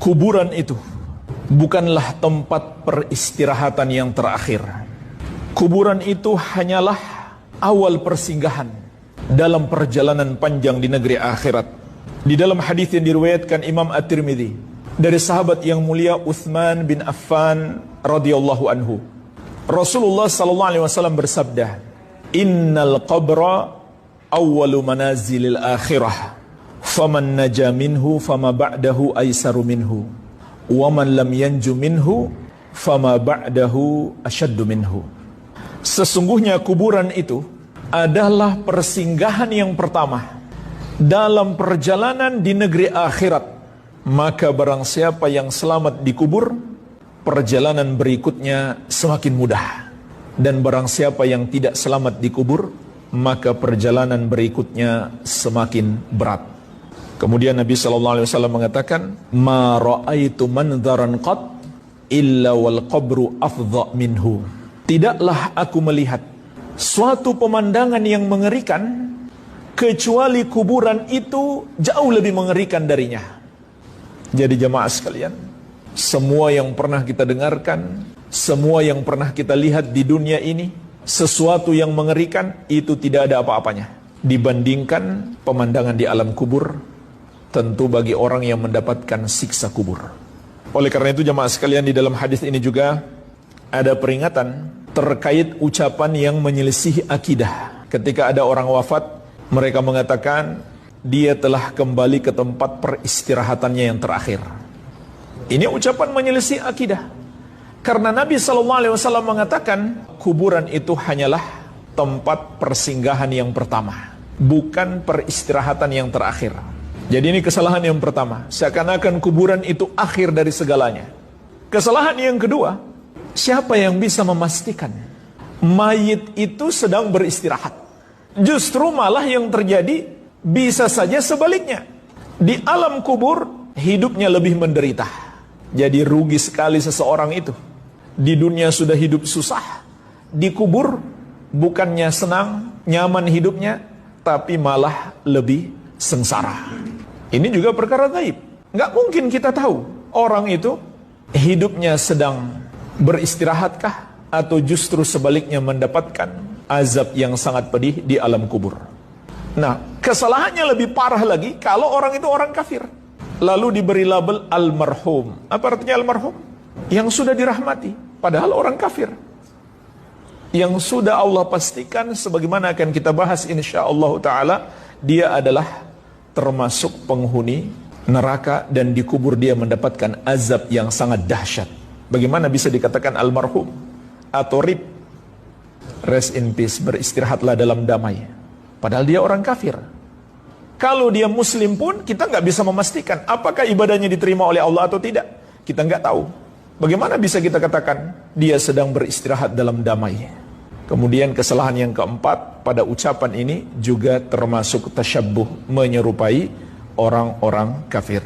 Kuburan itu bukanlah tempat peristirahatan yang terakhir. Kuburan itu hanyalah awal persinggahan dalam perjalanan panjang di negeri akhirat. Di dalam hadis yang diriwayatkan Imam At-Tirmidzi dari sahabat yang mulia Utsman bin Affan radhiyallahu anhu, Rasulullah sallallahu alaihi wasallam bersabda, "Innal qabra awwalu manazilil akhirah, faman naja minhu fama ba'dahu aisaru minhu, wa man lam yanju minhu fama ba'dahu asyaddu minhu." Sesungguhnya kuburan itu adalah persinggahan yang pertama dalam perjalanan di negeri akhirat. Maka barang siapa yang selamat dikubur, perjalanan berikutnya semakin mudah. Dan barang siapa yang tidak selamat dikubur, maka perjalanan berikutnya semakin berat. Kemudian Nabi SAW mengatakan, "Ma ra'aitu manzaran qat illa wal qabru afdha minhu." Tidaklah aku melihat suatu pemandangan yang mengerikan kecuali kuburan itu jauh lebih mengerikan darinya. Jadi jamaah sekalian, semua yang pernah kita dengarkan, semua yang pernah kita lihat di dunia ini, sesuatu yang mengerikan itu tidak ada apa-apanya dibandingkan pemandangan di alam kubur, tentu bagi orang yang mendapatkan siksa kubur. Oleh karena itu jamaah sekalian, di dalam hadis ini juga ada peringatan terkait ucapan yang menyelisihi akidah. Ketika ada orang wafat, mereka mengatakan dia telah kembali ke tempat peristirahatannya yang terakhir. Ini ucapan menyelisih akidah. Karena Nabi SAW mengatakan kuburan itu hanyalah tempat persinggahan yang pertama, bukan peristirahatan yang terakhir. Jadi ini kesalahan yang pertama, seakan-akan kuburan itu akhir dari segalanya. Kesalahan yang kedua, siapa yang bisa memastikan mayit itu sedang beristirahat? Justru malah yang terjadi bisa saja sebaliknya. Di alam kubur hidupnya lebih menderita. Jadi rugi sekali seseorang itu. Di dunia sudah hidup susah, di kubur bukannya senang, nyaman hidupnya, tapi malah lebih sengsara. Ini juga perkara gaib. Nggak mungkin kita tahu orang itu hidupnya sedang beristirahatkah atau justru sebaliknya mendapatkan azab yang sangat pedih di alam kubur. Nah, kesalahannya lebih parah lagi kalau orang itu orang kafir, lalu diberi label almarhum. Apa artinya almarhum? Yang sudah dirahmati, padahal orang kafir, yang sudah Allah pastikan, sebagaimana akan kita bahas insyaallah ta'ala, dia adalah termasuk penghuni neraka dan dikubur dia mendapatkan azab yang sangat dahsyat. Bagaimana bisa dikatakan almarhum atau rib? Rest in peace, beristirahatlah dalam damai, padahal dia orang kafir. Kalau dia muslim pun kita nggak bisa memastikan apakah ibadahnya diterima oleh Allah atau tidak. Kita nggak tahu. Bagaimana bisa kita katakan dia sedang beristirahat dalam damai? Kemudian kesalahan yang keempat pada ucapan ini juga termasuk tasyabbuh, menyerupai orang-orang kafir.